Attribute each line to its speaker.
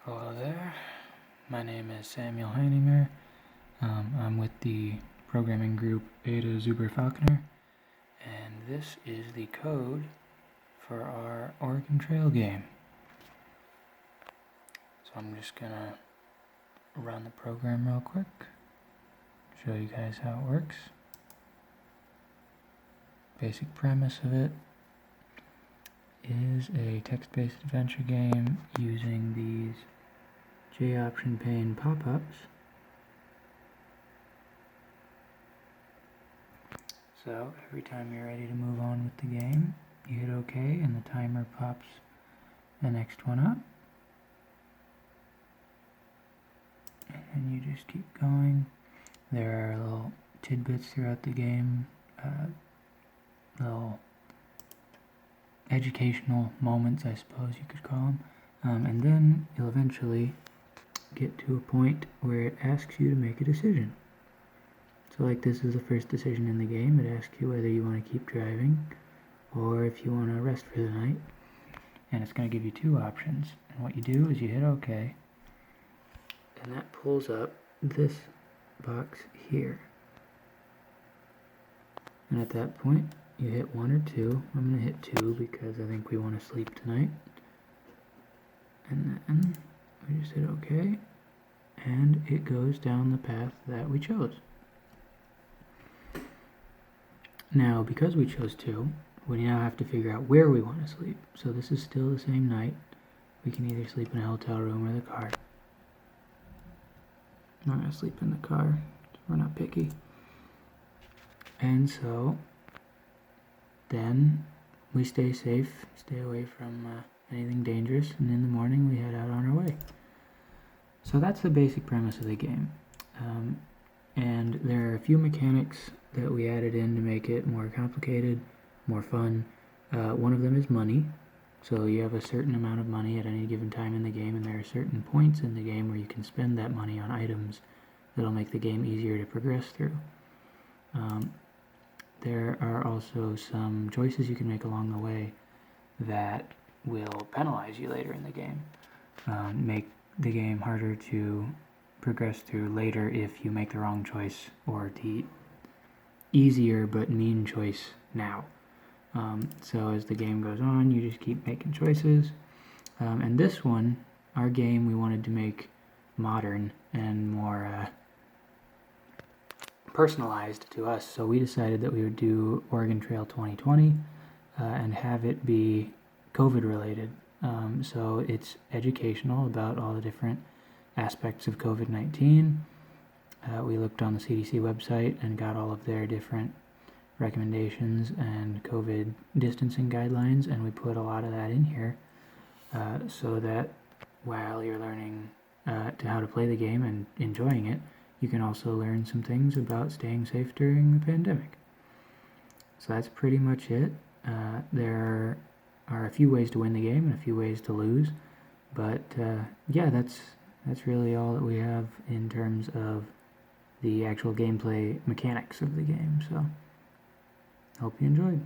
Speaker 1: Hello there, my name is Samuel Heininger. I'm with the programming group Etta Zuber Falconer, and this is the code for our Oregon Trail game. So I'm just gonna run the program real quick, show you guys how it works. Basic premise of it is a text-based adventure game using these J-option pane pop-ups. So every time you're ready to move on with the game, you hit OK and the timer pops the next one up. And then you just keep going. There are little tidbits throughout the game, little educational moments, I suppose you could call them. And then you'll eventually get to a point where it asks you to make a decision. So like this is the first decision in the game. It asks you whether you want to keep driving or if you want to rest for the night. And it's going to give you two options. And what you do is you hit OK. And that pulls up this box here. And at that point, you hit 1 or 2. I'm going to hit 2 because I think we want to sleep tonight. And then we just hit OK. And it goes down the path that we chose. Now, because we chose 2, we now have to figure out where we want to sleep. So this is still the same night. We can either sleep in a hotel room or the car. I'm not going to sleep in the car. We're not picky. And so then we stay safe, stay away from anything dangerous, and in the morning we head out on our way. So that's the basic premise of the game. And there are a few mechanics that we added in to make it more complicated, more fun. One of them is money. So you have a certain amount of money at any given time in the game, and there are certain points in the game where you can spend that money on items that'll make the game easier to progress through. There are also some choices you can make along the way that will penalize you later in the game, make the game harder to progress through later if you make the wrong choice or the easier but mean choice now. So as the game goes on, you just keep making choices. And this one, our game, we wanted to make modern and more personalized to us. So we decided that we would do Oregon Trail 2020 and have it be COVID related. So it's educational about all the different aspects of COVID-19. We looked on the CDC website and got all of their different recommendations and COVID distancing guidelines, and we put a lot of that in here so that while you're learning how to play the game and enjoying it, you can also learn some things about staying safe during the pandemic. So that's pretty much it. There are a few ways to win the game and a few ways to lose, but yeah, that's really all that we have in terms of the actual gameplay mechanics of the game. So hope you enjoyed.